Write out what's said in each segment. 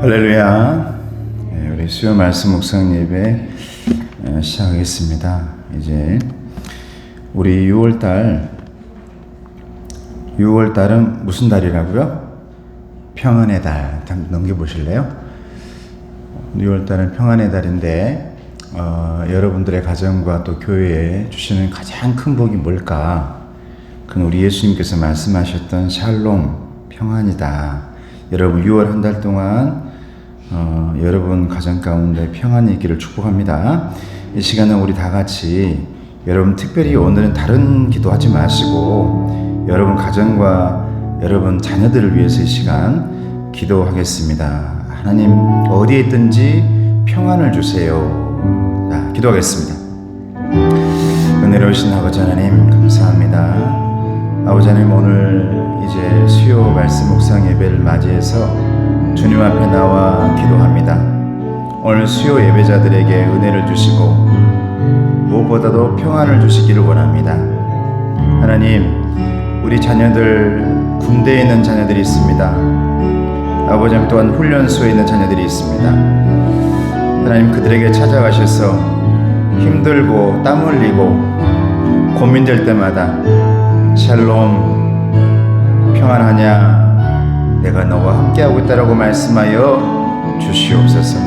할렐루야. 우리 수요 말씀 묵상 예배 시작하겠습니다. 이제 우리 6월달은 무슨 달이라고요? 평안의 달. 넘겨보실래요? 6월달은 평안의 달인데 여러분들의 가정과 또 교회에 주시는 가장 큰 복이 뭘까? 그건 우리 예수님께서 말씀하셨던 샬롬, 평안이다. 여러분 6월 한 달 동안 여러분 가정 가운데 평안이 있기를 축복합니다. 이 시간은 우리 다 같이 여러분 특별히 오늘은 다른 기도하지 마시고 여러분 가정과 여러분 자녀들을 위해서 이 시간 기도하겠습니다. 하나님 어디에 있든지 평안을 주세요. 자, 기도하겠습니다. 은혜로우신 아버지 하나님 감사합니다. 아버지 하나님 오늘 이제 수요 말씀 묵상 예배를 맞이해서 주님 앞에 나와 기도합니다. 오늘 수요 예배자들에게 은혜를 주시고 무엇보다도 평안을 주시기를 원합니다. 하나님 우리 자녀들 군대에 있는 자녀들이 있습니다. 아버지 또한 훈련소에 있는 자녀들이 있습니다. 하나님 그들에게 찾아가셔서 힘들고 땀 흘리고 고민될 때마다 샬롬 평안하냐 내가 너와 함께하고 있다라고 말씀하여 주시옵소서.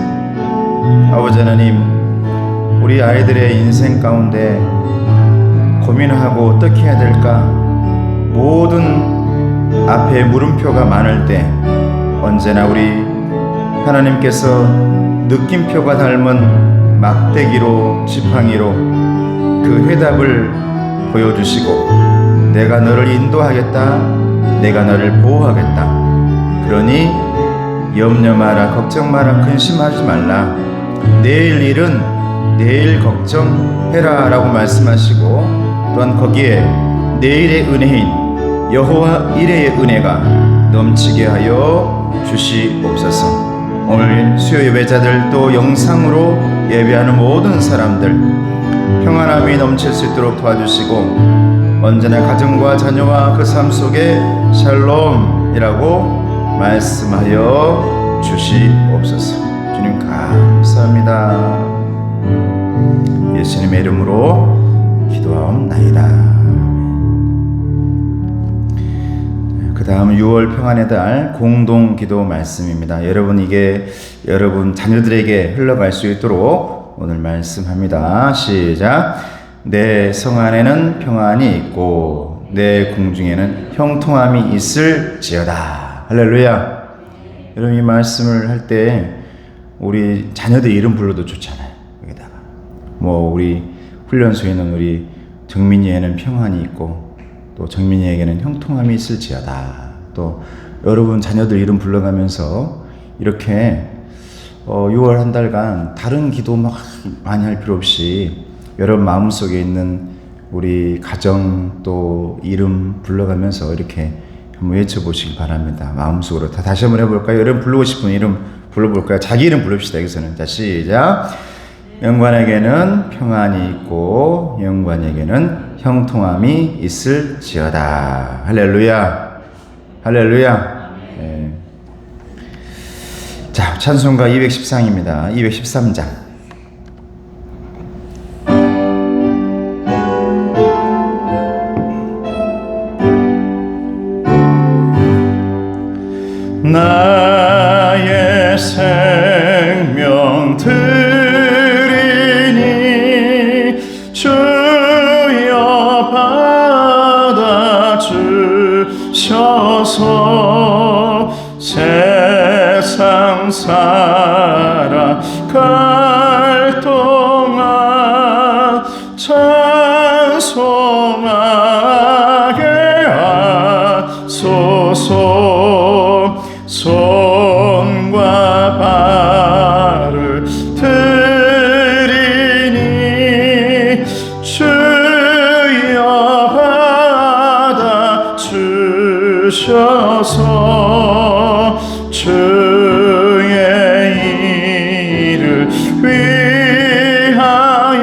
아버지 하나님 우리 아이들의 인생 가운데 고민하고 어떻게 해야 될까 모든 앞에 물음표가 많을 때 언제나 우리 하나님께서 느낌표가 닮은 막대기로 지팡이로 그 해답을 보여주시고 내가 너를 인도하겠다 내가 너를 보호하겠다 그러니 염려 마라 걱정 마라 근심하지 말라 내일 일은 내일 걱정해라 라고 말씀하시고 또한 거기에 내일의 은혜인 여호와 이레의 은혜가 넘치게 하여 주시옵소서. 오늘 수요 예배자들 또 영상으로 예배하는 모든 사람들 평안함이 넘칠 수 있도록 도와주시고 언제나 가정과 자녀와 그 삶 속에 샬롬이라고 말씀하여 주시옵소서. 주님 감사합니다. 예수님의 이름으로 기도하옵나이다. 그 다음 6월 평안의 달 공동 기도 말씀입니다. 여러분 이게 여러분 자녀들에게 흘러갈 수 있도록 오늘 말씀합니다. 시작. 내 성 안에는 평안이 있고 내 궁중에는 형통함이 있을지어다. 할렐루야. 여러분 이 말씀을 할 때 우리 자녀들 이름 불러도 좋잖아요. 여기다가 우리 훈련소에 있는 우리 정민이에는 평안이 있고 또 정민이에게는 형통함이 있을지어다. 또 여러분 자녀들 이름 불러가면서 이렇게 6월 한 달간 다른 기도 막 많이 할 필요 없이 여러분 마음속에 있는 우리 가정 또 이름 불러가면서 이렇게 한번 외쳐보시기 바랍니다. 마음속으로 다시 한번 해볼까요? 여러분 부르고 싶은 이름 불러볼까요? 자기 이름 부릅시다. 여기서는 자 시작. 영관에게는 평안이 있고 영관에게는 형통함이 있을지어다. 할렐루야. 할렐루야. 네. 자 찬송가 213입니다. 213장. 나의 생명 드리니 주여 받아주셔서 세상 살아갈 동안 찬송하게 하소서. 손과 발을 드리니 주여 받아 주셔서 주의 일을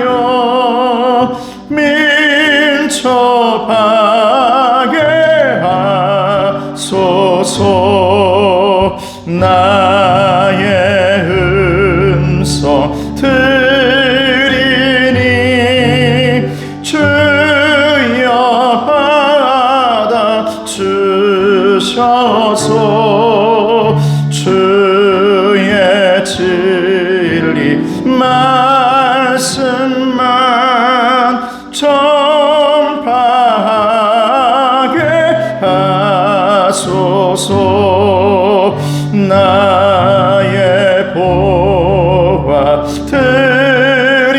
위하여 민첩하게 하소서. 나의 주셔서 주의 진리 말씀만 전파하게 하소서. 나의 보화 드리니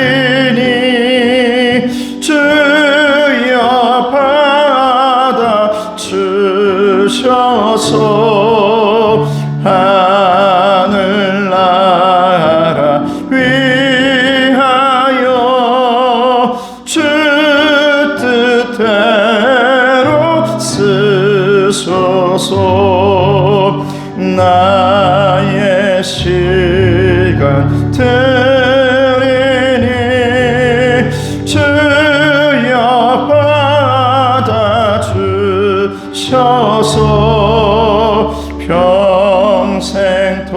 주여 받아 주셔서 하늘나라 위하여 주 뜻대로 쓰소서. 나의 시간 드리니 주여 받아 주셔서 평생토록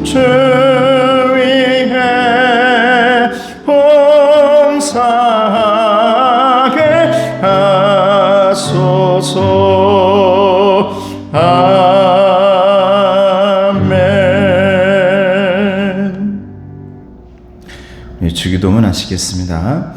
주 위해 봉사하게 하소서. 아멘. 주기도문 하시겠습니다.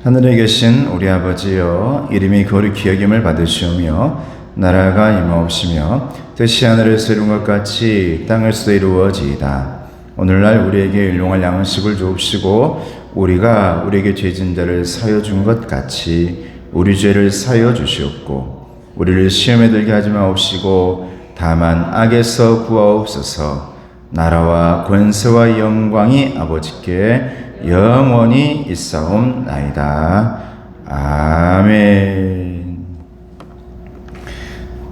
하늘에 계신 우리 아버지여, 이름이 거룩히 기여김을 받으시오며 나라가 임하옵시며 뜻이 하늘에서 이룬 것 같이 땅에서도 이루어지이다. 오늘날 우리에게 일용할 양식을 주옵시고 우리가 우리에게 죄진 자를 사여 준 것 같이 우리 죄를 사여 주시옵고 우리를 시험에 들게 하지 마옵시고 다만 악에서 구하옵소서. 나라와 권세와 영광이 아버지께 영원히 있사옵나이다. 아멘.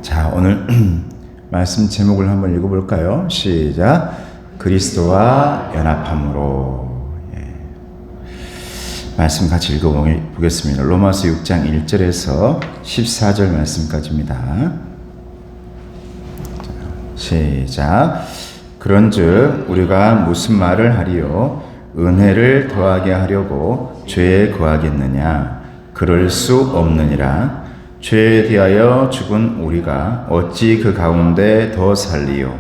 자, 오늘 말씀 제목을 한번 읽어볼까요? 시작. 그리스도와 연합함으로. 말씀 같이 읽어보겠습니다. 로마서 6장 1절에서 14절 말씀까지입니다. 시작. 그런즉 우리가 무슨 말을 하리요? 은혜를 더하게 하려고 죄에 거하겠느냐? 그럴 수 없느니라. 죄에 대하여 죽은 우리가 어찌 그 가운데 더 살리요?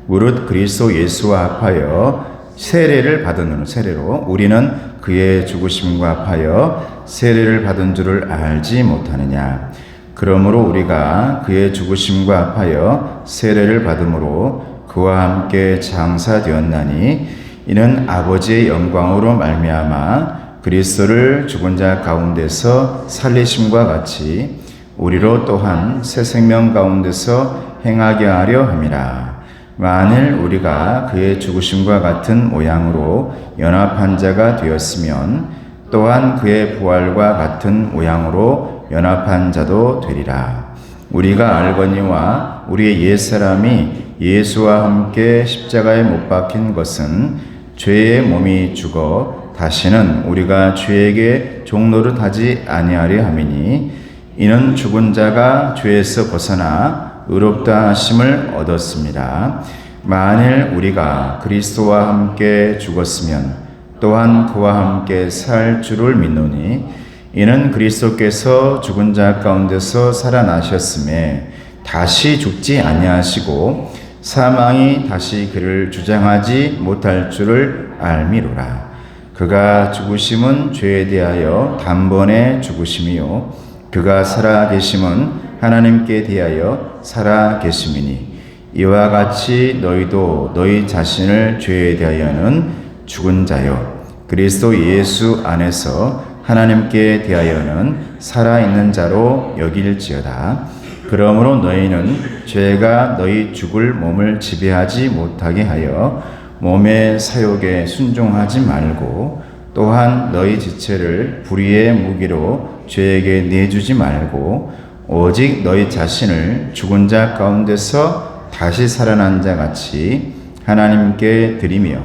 무릇 그리스도 예수와 합하여 세례를 받은 세례로 우리는 그의 죽으심과 합하여 세례를 받은 줄을 알지 못하느냐? 그러므로 우리가 그의 죽으심과 합하여 세례를 받음으로 그와 함께 장사되었나니 이는 아버지의 영광으로 말미암아 그리스도를 죽은 자 가운데서 살리심과 같이 우리로 또한 새 생명 가운데서 행하게 하려 함이라. 만일 우리가 그의 죽으심과 같은 모양으로 연합한 자가 되었으면 또한 그의 부활과 같은 모양으로 연합한 자도 되리라. 우리가 알거니와 우리의 옛사람이 예수와 함께 십자가에 못 박힌 것은 죄의 몸이 죽어 다시는 우리가 죄에게 종노릇하지 아니하려 함이니 이는 죽은 자가 죄에서 벗어나 의롭다 하심을 얻었습니다. 만일 우리가 그리스도와 함께 죽었으면 또한 그와 함께 살 줄을 믿노니 이는 그리스도께서 죽은 자 가운데서 살아나셨음에 다시 죽지 아니하시고 사망이 다시 그를 주장하지 못할 줄을 알미로라. 그가 죽으심은 죄에 대하여 단번에 죽으심이요 그가 살아계심은 하나님께 대하여 살아계심이니 이와 같이 너희도 너희 자신을 죄에 대하여는 죽은 자요 그리스도 예수 안에서 하나님께 대하여는 살아있는 자로 여길지어다. 그러므로 너희는 죄가 너희 죽을 몸을 지배하지 못하게 하여 몸의 사욕에 순종하지 말고 또한 너희 지체를 불의의 무기로 죄에게 내주지 말고 오직 너희 자신을 죽은 자 가운데서 다시 살아난 자 같이 하나님께 드리며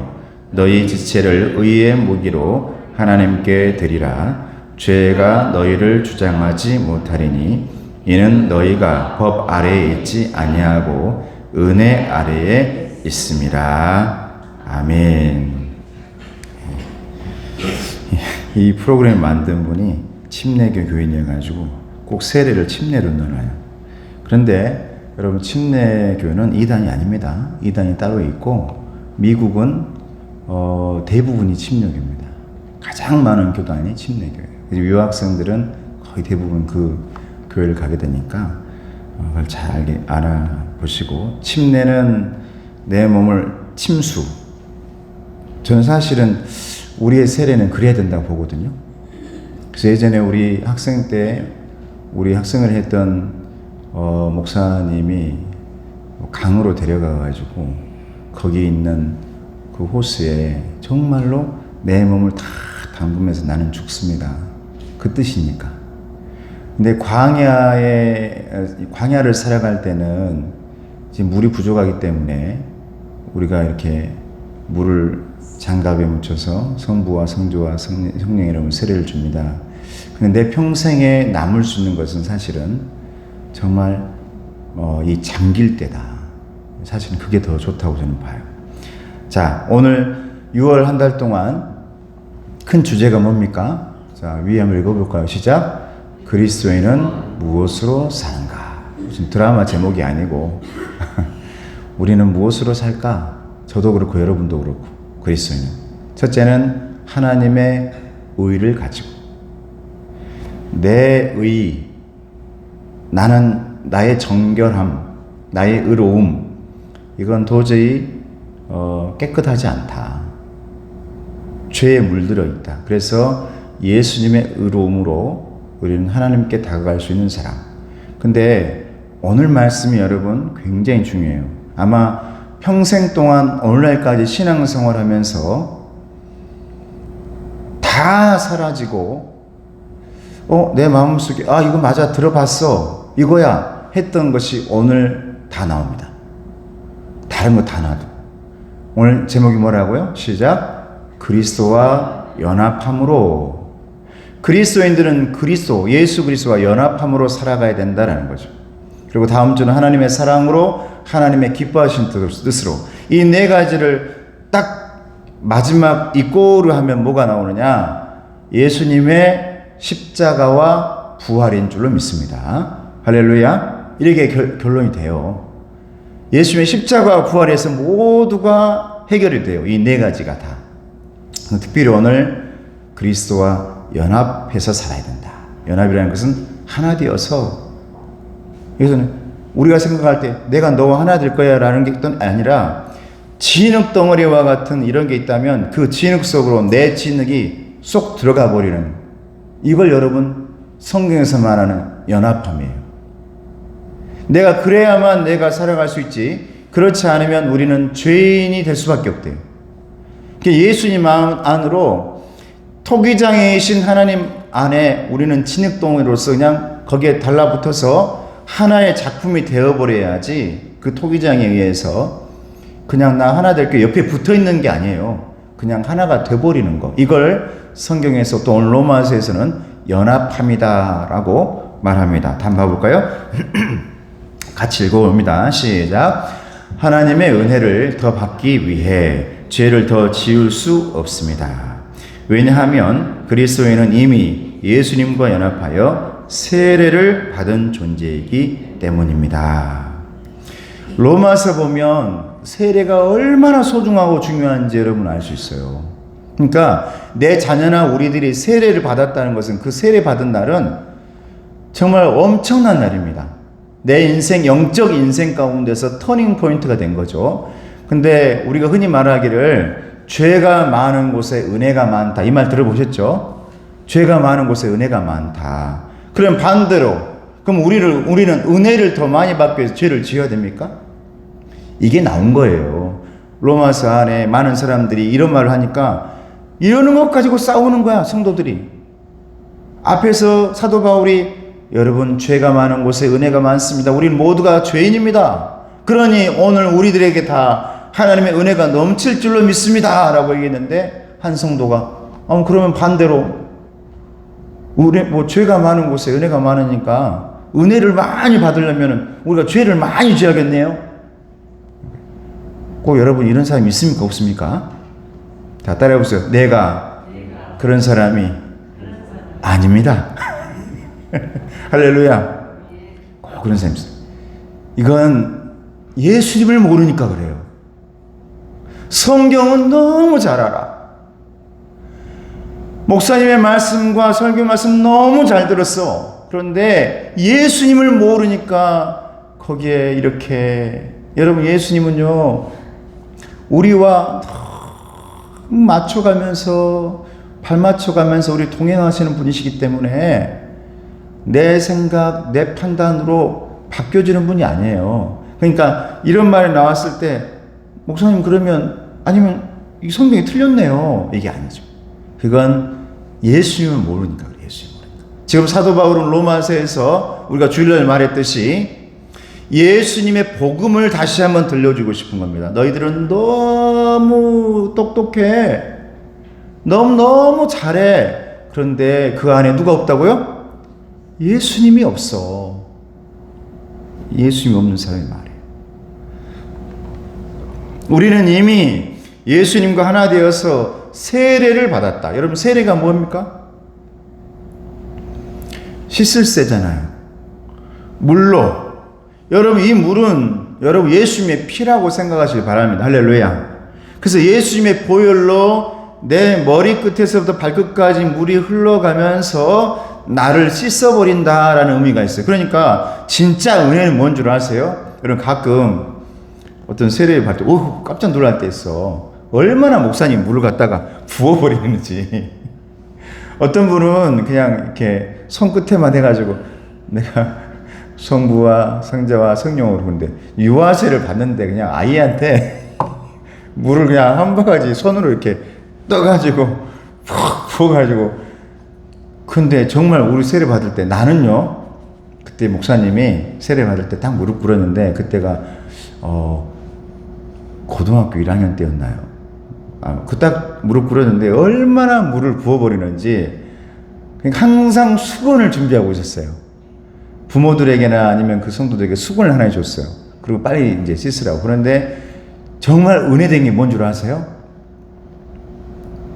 너희 지체를 의의 무기로 하나님께 드리라. 죄가 너희를 주장하지 못하리니 이는 너희가 법 아래에 있지 아니하고 은혜 아래에 있음이라. 아멘. 이 프로그램 만든 분이 침례교 교인이어가지고 꼭 세례를 침례로 넣어요. 그런데 여러분 침례교는 이단이 아닙니다. 이단이 따로 있고 미국은 대부분이 침례교입니다. 가장 많은 교단이 침례교예요. 그래서 유학생들은 거의 대부분 그 교회를 가게 되니까 그걸 잘 알아보시고 침례는 내 몸을 침수. 저는 사실은 우리의 세례는 그래야 된다고 보거든요. 그래서 예전에 우리 학생 때 우리 학생을 했던 목사님이 강으로 데려가가지고 거기 있는 그 호수에 정말로 내 몸을 다 담그면서 나는 죽습니다. 그 뜻이니까. 근데 광야를 살아갈 때는 지금 물이 부족하기 때문에 우리가 이렇게 물을 장갑에 묻혀서 성부와 성주와 성령 이름으로 세례를 줍니다. 근데 내 평생에 남을 수 있는 것은 사실은 정말 이 잠길 때다. 사실은 그게 더 좋다고 저는 봐요. 자, 오늘 6월 한 달 동안 큰 주제가 뭡니까? 자, 위에 한번 읽어볼까요? 시작. 그리스도인은 무엇으로 사는가? 무슨 드라마 제목이 아니고 우리는 무엇으로 살까? 저도 그렇고 여러분도 그렇고 그리스도인은 첫째는 하나님의 의를 가지고 내 의, 나는 나의 정결함, 나의 의로움 이건 도저히 깨끗하지 않다. 죄에 물들어 있다. 그래서 예수님의 의로움으로 우리는 하나님께 다가갈 수 있는 사람. 근데 오늘 말씀이 여러분 굉장히 중요해요. 아마 평생 동안 오늘날까지 신앙생활 하면서 다 사라지고 내 마음속에 이거 맞아 들어봤어 이거야 했던 것이 오늘 다 나옵니다. 다른 거 다 놔도. 오늘 제목이 뭐라고요? 시작. 그리스도와 연합함으로. 그리스도인들은 예수 그리스도와 연합함으로 살아가야 된다라는 거죠. 그리고 다음 주는 하나님의 사랑으로 하나님의 기뻐하신 뜻으로 이 네 가지를 딱 마지막 이꼬르 하면 뭐가 나오느냐? 예수님의 십자가와 부활인 줄로 믿습니다. 할렐루야. 이렇게 결론이 돼요. 예수님의 십자가와 부활에서 모두가 해결이 돼요. 이 네 가지가 다. 특별히 오늘 그리스도와 연합해서 살아야 된다. 연합이라는 것은 하나 되어서 여기서는 우리가 생각할 때 내가 너와 하나 될 거야 라는 게 아니라 진흙 덩어리와 같은 이런 게 있다면 그 진흙 속으로 내 진흙이 쏙 들어가 버리는 이걸 여러분 성경에서 말하는 연합함이에요. 내가 그래야만 내가 살아갈 수 있지 그렇지 않으면 우리는 죄인이 될 수밖에 없대요. 예수님 마음 안으로 토기장이신 하나님 안에 우리는 진흙덩어리로서 그냥 거기에 달라붙어서 하나의 작품이 되어버려야지 그 토기장에 의해서 그냥 나 하나 될게 옆에 붙어있는 게 아니에요. 그냥 하나가 돼버리는 거. 이걸 성경에서 또 오늘 로마서에서는 연합함이다 라고 말합니다. 한번 봐볼까요? 같이 읽어봅니다. 시작. 하나님의 은혜를 더 받기 위해 죄를 더 지을 수 없습니다. 왜냐하면 그리스도인은 이미 예수님과 연합하여 세례를 받은 존재이기 때문입니다. 로마서 보면 세례가 얼마나 소중하고 중요한지 여러분 알 수 있어요. 그러니까 내 자녀나 우리들이 세례를 받았다는 것은 그 세례 받은 날은 정말 엄청난 날입니다. 내 인생, 영적 인생 가운데서 터닝 포인트가 된 거죠. 근데 우리가 흔히 말하기를 죄가 많은 곳에 은혜가 많다. 이 말 들어보셨죠? 죄가 많은 곳에 은혜가 많다. 그럼 반대로, 그럼 우리는 은혜를 더 많이 받기 위해서 죄를 지어야 됩니까? 이게 나온 거예요. 로마서 안에 많은 사람들이 이런 말을 하니까 이러는 것 가지고 싸우는 거야, 성도들이. 앞에서 사도 바울이 여러분 죄가 많은 곳에 은혜가 많습니다. 우리는 모두가 죄인입니다. 그러니 오늘 우리들에게 다 하나님의 은혜가 넘칠 줄로 믿습니다. 라고 얘기했는데 한 성도가 그러면 반대로 우리 죄가 많은 곳에 은혜가 많으니까 은혜를 많이 받으려면 우리가 죄를 많이 지어야겠네요. 꼭 여러분 이런 사람이 있습니까? 없습니까? 자, 따라해보세요. 내가 그런 사람이 아닙니다. 할렐루야. 꼭 그런 사람이 있어요. 이건 예수님을 모르니까 그래요. 성경은 너무 잘 알아. 목사님의 말씀과 설교 말씀 너무 잘 들었어. 그런데 예수님을 모르니까 거기에 이렇게, 여러분 예수님은요 우리와 너무 맞춰가면서 발 맞춰가면서 우리 동행하시는 분이시기 때문에 내 생각, 내 판단으로 바뀌어지는 분이 아니에요. 그러니까 이런 말이 나왔을 때 목사님 그러면 아니면 이 성경이 틀렸네요, 이게 아니죠. 그건 예수님을 모르니까 그래요. 예수님 모르니까. 지금 사도 바울은 로마서에서 우리가 주일날 말했듯이 예수님의 복음을 다시 한번 들려주고 싶은 겁니다. 너희들은 너무 똑똑해, 너무 잘해. 그런데 그 안에 누가 없다고요? 예수님이 없어. 예수님이 없는 사람이 말이에요. 우리는 이미 예수님과 하나 되어서 세례를 받았다. 여러분 세례가 뭡니까? 씻을세잖아요. 물로. 여러분 이 물은 여러분 예수님의 피라고 생각하시길 바랍니다. 할렐루야. 그래서 예수님의 보혈로 내 머리 끝에서부터 발끝까지 물이 흘러가면서 나를 씻어버린다라는 의미가 있어요. 그러니까 진짜 은혜는 뭔 줄 아세요? 여러분 가끔 어떤 세례를 받을 때 깜짝 놀랄 때 있어. 얼마나 목사님 물을 갖다가 부어버리는지. 어떤 분은 그냥 이렇게 손끝에만 해가지고 내가 성부와 성자와 성령으로, 근데 유아세를 받는데 그냥 아이한테 물을 그냥 한 바가지 손으로 이렇게 떠가지고 푹 부어가지고. 근데 정말 우리 세례 받을 때 나는요, 그때 목사님이 세례 받을 때 딱 무릎 꿇었는데 그때가 고등학교 1학년 때였나요? 그 딱 무릎 꿇었는데 얼마나 물을 부어버리는지 항상 수건을 준비하고 있었어요. 부모들에게나 아니면 그 성도들에게 수건을 하나 줬어요. 그리고 빨리 이제 씻으라고. 그런데 정말 은혜된 게 뭔 줄 아세요?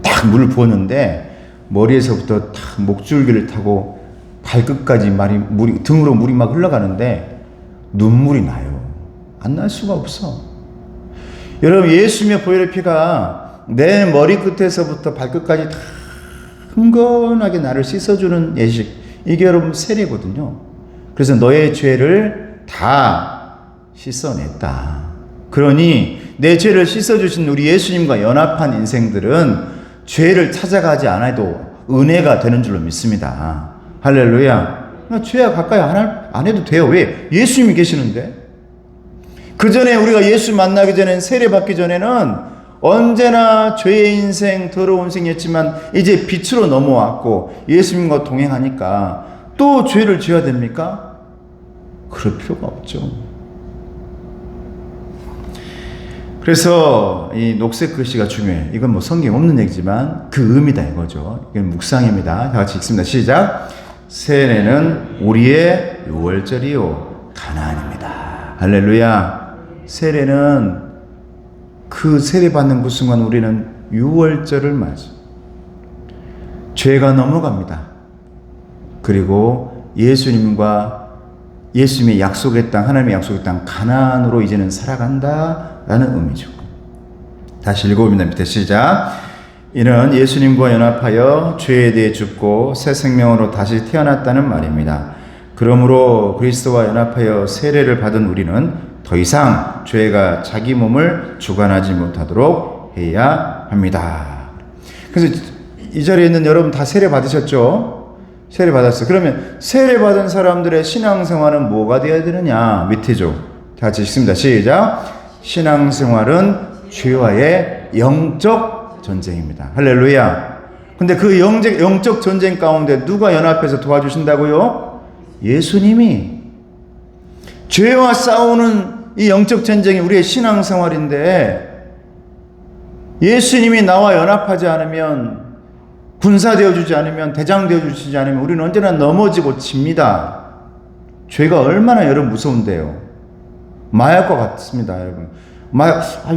딱 물을 부었는데 머리에서부터 딱 목줄기를 타고 발끝까지 물이 등으로 물이 막 흘러가는데 눈물이 나요. 안 날 수가 없어. 여러분 예수님의 보혈의 피가 내 머리 끝에서부터 발끝까지 다 흥건하게 나를 씻어주는 예식, 이게 여러분 세례거든요. 그래서 너의 죄를 다 씻어냈다. 그러니 내 죄를 씻어주신 우리 예수님과 연합한 인생들은 죄를 찾아가지 않아도 은혜가 되는 줄로 믿습니다. 할렐루야. 죄와 가까이 안 해도 돼요. 왜? 예수님이 계시는데. 그 전에 우리가 예수 만나기 전엔, 세례 받기 전에는 언제나 죄의 인생, 더러운 인생이었지만 이제 빛으로 넘어왔고 예수님과 동행하니까 또 죄를 지어야 됩니까? 그럴 필요가 없죠. 그래서 이 녹색 글씨가 중요해요. 이건 뭐 성경에 없는 얘기지만 그 의미다 이거죠. 이건 묵상입니다. 다 같이 읽습니다. 시작. 세례는 우리의 유월절이요 가나안입니다. 할렐루야. 세례는 그 세례받는 그 순간 우리는 유월절을 맞아. 죄가 넘어갑니다. 그리고 예수님과 예수님의 약속의 땅, 하나님의 약속의 땅 가나안으로 이제는 살아간다라는 의미죠. 다시 읽어봅니다. 밑에 시작. 이는 예수님과 연합하여 죄에 대해 죽고 새 생명으로 다시 태어났다는 말입니다. 그러므로 그리스도와 연합하여 세례를 받은 우리는 더 이상 죄가 자기 몸을 주관하지 못하도록 해야 합니다. 그래서 이 자리에 있는 여러분 다 세례 받으셨죠? 세례 받았어요. 그러면 세례 받은 사람들의 신앙생활은 뭐가 되어야 되느냐? 밑에죠. 다 같이 읽습니다. 시작. 신앙생활은 죄와의 영적 전쟁입니다. 할렐루야. 근데 그 영적 전쟁 가운데 누가 연합해서 도와주신다고요? 예수님이. 죄와 싸우는 이 영적 전쟁이 우리의 신앙생활인데 예수님이 나와 연합하지 않으면, 군사 되어주지 않으면, 대장 되어주지 않으면 우리는 언제나 넘어지고 집니다. 죄가 얼마나 여러분 무서운데요. 마약과 같습니다, 여러분.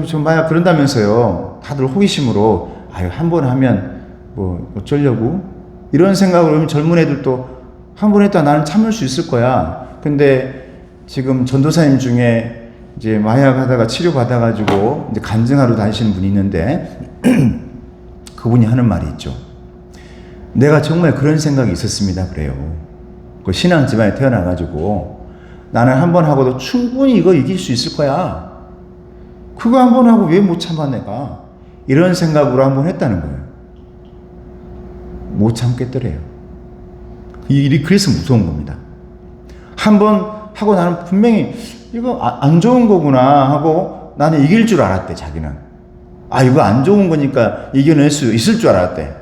저 마약 그런다면서요. 다들 호기심으로, 한 번 하면 뭐 어쩌려고? 이런 생각으로 젊은 애들도 한 번 했다 나는 참을 수 있을 거야. 근데 지금 전도사님 중에 이제 마약하다가 치료받아가지고 이제 간증하러 다니시는 분이 있는데 그분이 하는 말이 있죠. 내가 정말 그런 생각이 있었습니다. 그래요. 그 신앙 집안에 태어나가지고 나는 한 번 하고도 충분히 이거 이길 수 있을 거야. 그거 한 번 하고 왜 못 참아 내가. 이런 생각으로 한 번 했다는 거예요. 못 참겠더래요. 이 일이 그래서 무서운 겁니다. 한 번 하고 나는 분명히 이거 안 좋은 거구나 하고 나는 이길 줄 알았대, 자기는. 이거 안 좋은 거니까 이겨낼 수 있을 줄 알았대.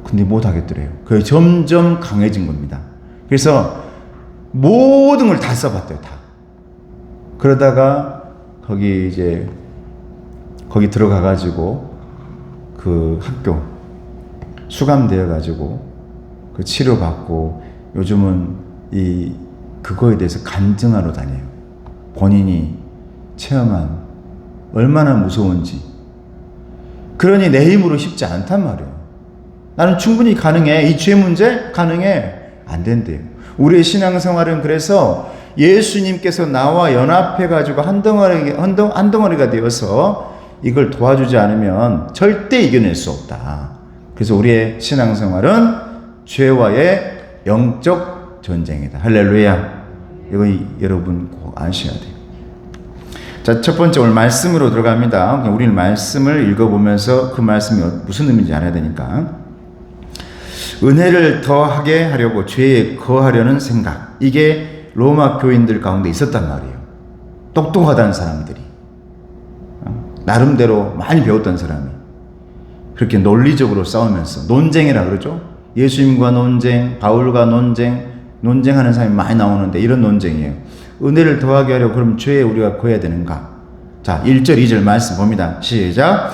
근데 못 하겠더래요. 그게 점점 강해진 겁니다. 그래서 모든 걸 다 써봤대요, 다. 그러다가 거기 들어가가지고 그 학교 수감되어가지고 그 치료받고 요즘은 그거에 대해서 간증하러 다녀요. 본인이 체험한 얼마나 무서운지. 그러니 내 힘으로 쉽지 않단 말이에요. 나는 충분히 가능해. 이 죄 문제 가능해. 안 된대요. 우리의 신앙생활은 그래서 예수님께서 나와 연합해가지고 한 덩어리가 되어서 이걸 도와주지 않으면 절대 이겨낼 수 없다. 그래서 우리의 신앙생활은 죄와의 영적 전쟁이다. 할렐루야. 이거 여러분 꼭 아셔야 돼요. 자, 첫 번째 오늘 말씀으로 들어갑니다. 우리는 말씀을 읽어보면서 그 말씀이 무슨 의미인지 알아야 되니까. 은혜를 더하게 하려고 죄에 거하려는 생각. 이게 로마 교인들 가운데 있었단 말이에요. 똑똑하다는 사람들이. 나름대로 많이 배웠던 사람이. 그렇게 논리적으로 싸우면서 논쟁이라 그러죠. 예수님과 논쟁, 바울과 논쟁하는 사람이 많이 나오는데 이런 논쟁이에요. 은혜를 더하게 하려고 그럼 죄에 우리가 거해야 되는가? 자, 1절, 2절 말씀 봅니다. 시작.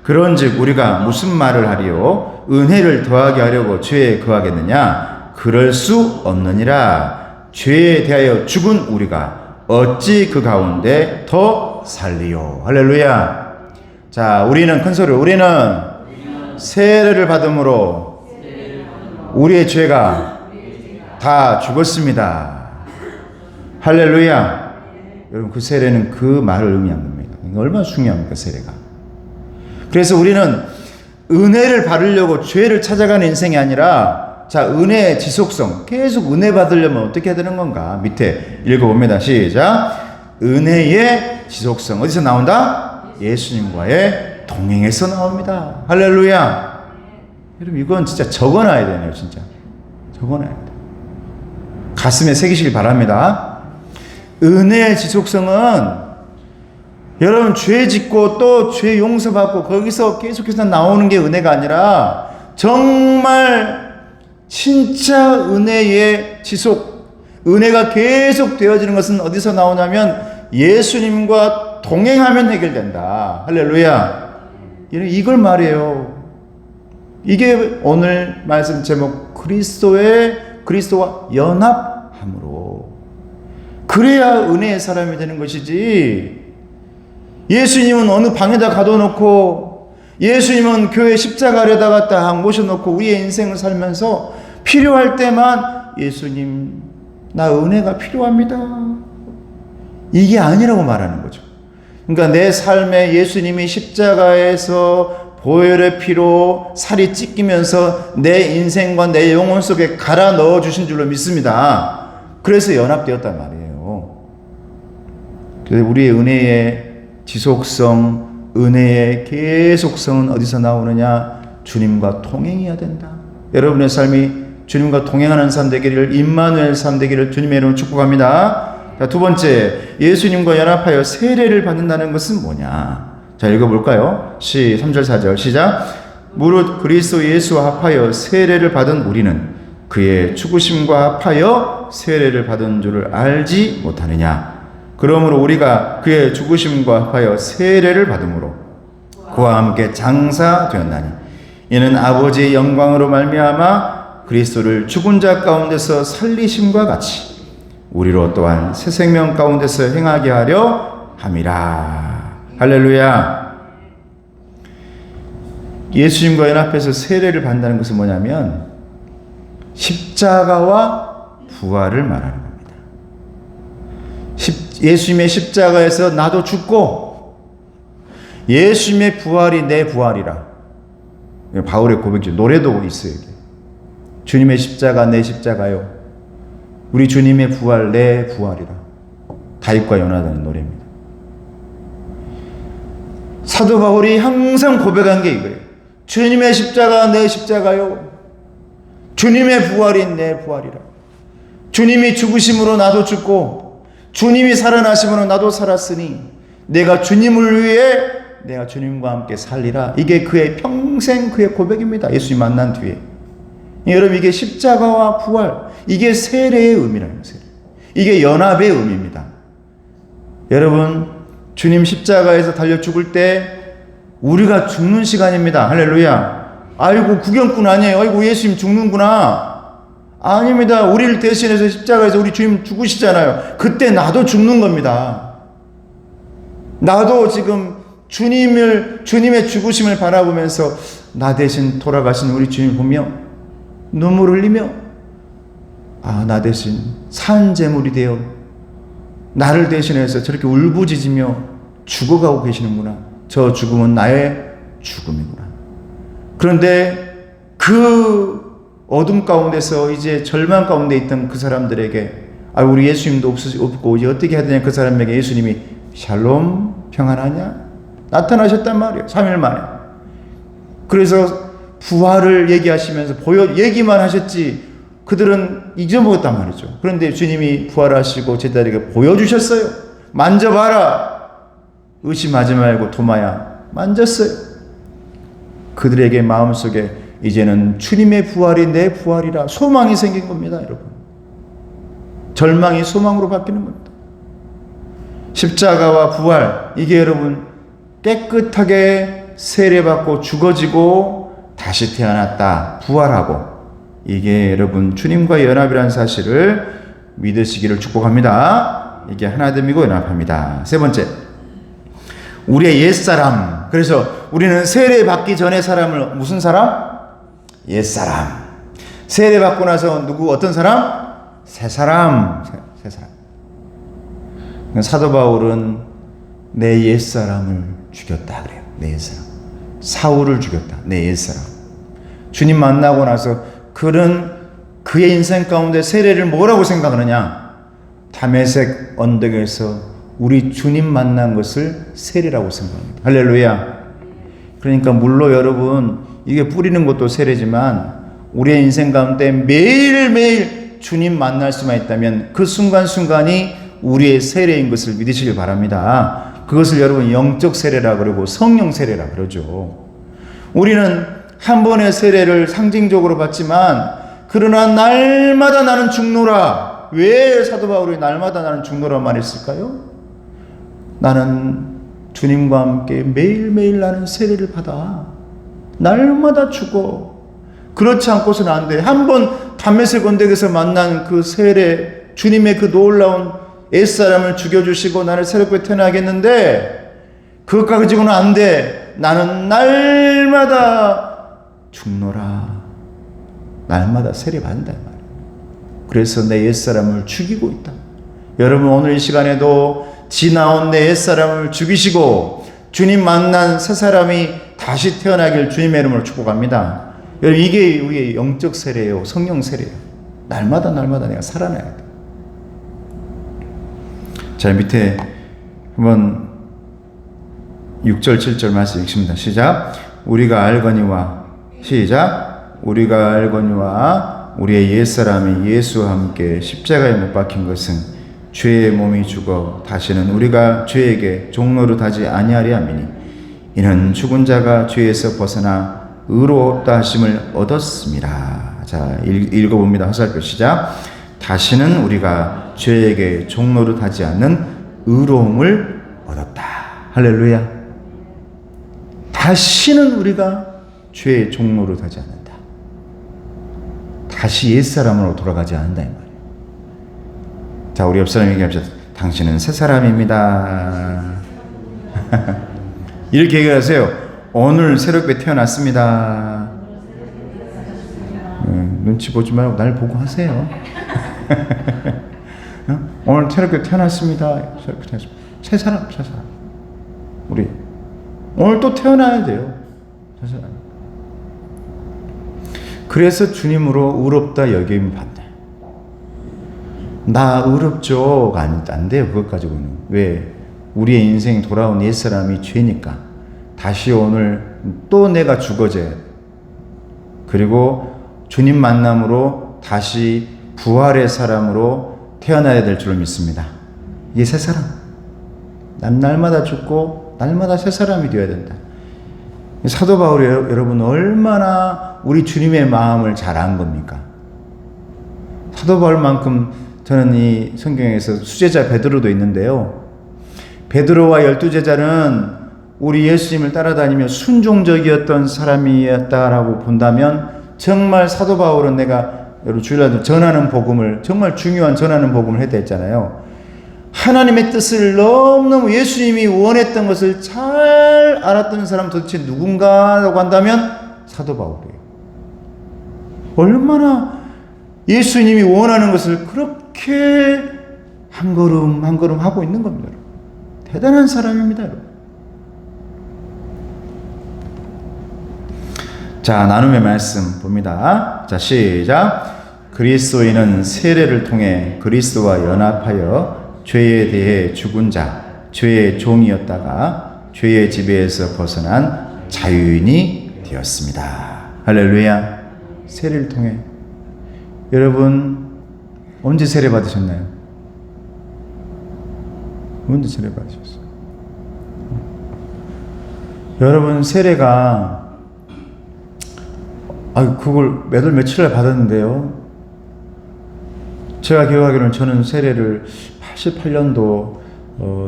그런즉 우리가 무슨 말을 하리요? 은혜를 더하게 하려고 죄에 거하겠느냐? 그럴 수 없느니라. 죄에 대하여 죽은 우리가 어찌 그 가운데 더 살리요? 할렐루야. 자, 우리는 큰 소리로 우리는 세례를 받음으로 우리의 죄가 다 죽었습니다. 할렐루야. 여러분, 그 세례는 그 말을 의미한 겁니다. 얼마나 중요합니까, 세례가. 그래서 우리는 은혜를 받으려고 죄를 찾아가는 인생이 아니라, 자, 은혜의 지속성, 계속 은혜 받으려면 어떻게 해야 되는 건가? 밑에 읽어봅니다. 시작. 은혜의 지속성 어디서 나온다? 예수님과의 동행에서 나옵니다. 할렐루야. 여러분, 이건 진짜 적어놔야 되네요. 진짜 적어놔야 돼요. 가슴에 새기시길 바랍니다. 은혜의 지속성은 여러분 죄 짓고 또 죄 용서받고 거기서 계속해서 나오는 게 은혜가 아니라 정말 진짜 은혜의 지속, 은혜가 계속 되어지는 것은 어디서 나오냐면 예수님과 동행하면 해결된다. 할렐루야. 이걸 말해요. 이게 오늘 말씀 제목 그리스도와 연합함으로. 그래야 은혜의 사람이 되는 것이지. 예수님은 어느 방에다 가둬놓고 예수님은 교회 십자가에다가 딱 모셔놓고 우리의 인생을 살면서 필요할 때만 예수님 나 은혜가 필요합니다. 이게 아니라고 말하는 거죠. 그러니까 내 삶에 예수님이 십자가에서 보혈의 피로 살이 찢기면서 내 인생과 내 영혼 속에 갈아 넣어주신 줄로 믿습니다. 그래서 연합되었단 말이에요. 그래서 우리의 은혜의 지속성, 은혜의 계속성은 어디서 나오느냐? 주님과 동행해야 된다. 여러분의 삶이 주님과 동행하는 삶 되기를, 임마누엘 삶 되기를 주님의 이름으로 축복합니다. 자, 두 번째, 예수님과 연합하여 세례를 받는다는 것은 뭐냐? 자, 읽어볼까요? 3절 4절 시작. 무릇 그리스도 예수와 합하여 세례를 받은 우리는 그의 죽으심과 합하여 세례를 받은 줄을 알지 못하느냐? 그러므로 우리가 그의 죽으심과 합하여 세례를 받음으로 그와 함께 장사되었나니 이는 아버지의 영광으로 말미암아 그리스도를 죽은 자 가운데서 살리심과 같이 우리로 또한 새 생명 가운데서 행하게 하려 함이라. 할렐루야. 예수님과 연합해서 세례를 받는다는 것은 뭐냐면 십자가와 부활을 말하는 겁니다. 예수님의 십자가에서 나도 죽고 예수님의 부활이 내 부활이라. 바울의 고백이죠. 노래도 있어요. 주님의 십자가 내 십자가요. 우리 주님의 부활 내 부활이라. 다윗과 요나단의 노래입니다. 사도 바울이 항상 고백한 게 이거예요. 주님의 십자가 내 십자가요. 주님의 부활이 내 부활이라. 주님이 죽으심으로 나도 죽고 주님이 살아나심으로 나도 살았으니 내가 주님을 위해 내가 주님과 함께 살리라. 이게 그의 평생 그의 고백입니다. 예수님 만난 뒤에. 여러분, 이게 십자가와 부활, 이게 세례의 의미라는 거예요. 이게 연합의 의미입니다. 여러분, 주님 십자가에서 달려 죽을 때 우리가 죽는 시간입니다. 할렐루야. 아이고, 구경꾼 아니에요. 아이고, 예수님 죽는구나. 아닙니다. 우리를 대신해서 십자가에서 우리 주님 죽으시잖아요. 그때 나도 죽는 겁니다. 나도 지금 주님의 죽으심을 바라보면서 나 대신 돌아가신 우리 주님 보며 눈물 흘리며 나 대신 산 제물이 되어 나를 대신해서 저렇게 울부짖으며 죽어가고 계시는구나. 저 죽음은 나의 죽음이구나. 그런데 그 어둠 가운데서 이제 절망 가운데 있던 그 사람들에게 우리 예수님도 없고 이제 어떻게 해야 되냐. 그 사람에게 예수님이 샬롬 평안하냐 나타나셨단 말이에요. 3일 만에. 그래서 부활을 얘기하시면서 얘기만 하셨지 그들은 잊어먹었단 말이죠. 그런데 주님이 부활하시고 제자들에게 보여주셨어요. 만져봐라. 의심하지 말고 도마야 만졌어요. 그들에게 마음속에 이제는 주님의 부활이 내 부활이라 소망이 생긴 겁니다. 여러분, 절망이 소망으로 바뀌는 겁니다. 십자가와 부활, 이게 여러분 깨끗하게 세례받고 죽어지고 다시 태어났다, 부활하고, 이게 여러분 주님과 연합이라는 사실을 믿으시기를 축복합니다. 이게 하나됨이고 연합합니다. 세 번째, 우리의 옛사람. 그래서 우리는 세례받기 전의 사람을 무슨 사람? 옛사람. 세례받고 나서 어떤 사람? 새 사람. 새 사람. 사도 바울은 내 옛사람을 죽였다 그래요. 내 옛사람. 사울을 죽였다. 내 옛사람. 주님 만나고 나서 그는 그의 인생 가운데 세례를 뭐라고 생각하느냐? 다메섹 언덕에서 우리 주님 만난 것을 세례라고 생각합니다. 할렐루야. 그러니까 물론 여러분 이게 뿌리는 것도 세례지만 우리의 인생 가운데 매일매일 주님 만날 수만 있다면 그 순간순간이 우리의 세례인 것을 믿으시길 바랍니다. 그것을 여러분 영적 세례라 그러고 성령 세례라 그러죠. 우리는 한 번의 세례를 상징적으로 받지만 그러나 날마다 나는 죽노라. 왜 사도 바울이 날마다 나는 죽노라 말했을까요? 나는 주님과 함께 매일매일 나는 세례를 받아. 날마다 죽어. 그렇지 않고서는 안 돼. 한 번 다메섹 언덕에서 만난 그 세례, 주님의 그 놀라운 옛사람을 죽여주시고 나를 새롭게 태어나겠는데 그것 가지고는 안 돼. 나는 날마다 죽노라. 날마다 세례 받는다 말이야. 그래서 내 옛사람을 죽이고 있다. 여러분 오늘 이 시간에도 지나온 내 옛사람을 죽이시고 주님 만난 새 사람이 다시 태어나길 주님의 이름으로 축복합니다. 여러분 이게 우리의 영적 세례예요. 성령 세례예요. 날마다 내가 살아나야 돼. 자, 밑에 한번 6절 7절 말씀 읽습니다. 시작. 우리가 알거니와 시작. 우리가 알거니와 우리의 옛사람이 예수와 함께 십자가에 못 박힌 것은 죄의 몸이 죽어 다시는 우리가 죄에게 종노릇하지 아니하리 함이니 이는 죽은 자가 죄에서 벗어나 의로웠다 하심을 얻었습니다. 자, 읽어봅니다. 화살표 시작. 다시는 우리가 죄에게 종노릇하지 않는 의로움을 얻었다. 할렐루야. 다시는 우리가 죄의 종노릇하지 않는다. 다시 옛사람으로 돌아가지 않는다 이 말이에요. 자, 우리 옆 사람 얘기합시다. 당신은 새 사람입니다. 이렇게 얘기하세요. 오늘 새롭게 태어났습니다. 눈치 보지 말고 날 보고 하세요. 오늘 새롭게 태어났습니다. 새롭게 태어났습니다. 새 사람. 우리 오늘 또 태어나야 돼요. 새 사람. 그래서 주님으로 의롭다 여김 받네. 나 의롭죠? 안 돼요. 그것 가지고는. 왜? 우리의 인생 돌아온 옛사람이 죄니까. 다시 오늘 또 내가 죽어져야 돼. 그리고 주님 만남으로 다시 부활의 사람으로 태어나야 될 줄을 믿습니다. 이게 새 사람. 날마다 죽고 날마다 새 사람이 되어야 된다. 사도 바울이 여러분 얼마나 우리 주님의 마음을 잘 안 겁니까? 사도 바울만큼 저는 이 성경에서 수제자 베드로도 있는데요. 베드로와 12제자는 우리 예수님을 따라다니며 순종적이었던 사람이었다라고 본다면 정말 사도 바울은 내가 여러분 주일날도 전하는 복음을 정말 중요한 전하는 복음을 했다 했잖아요. 하나님의 뜻을 너무너무 예수님이 원했던 것을 잘 알았던 사람 도대체 누군가라고 한다면 사도 바울이에요. 얼마나 예수님이 원하는 것을 그렇게 한 걸음 한 걸음 하고 있는 겁니다. 대단한 사람입니다. 여러분. 자, 나눔의 말씀 봅니다. 자, 시작. 그리스도인은 세례를 통해 그리스도와 연합하여 죄에 대해 죽은 자, 죄의 종이었다가 죄의 지배에서 벗어난 자유인이 되었습니다. 할렐루야. 세례를 통해. 여러분 언제 세례 받으셨나요? 언제 세례 받으셨어요? 여러분 세례가 그걸 몇 월 며칠날 받았는데요. 제가 기억하기로는 저는 세례를 88년도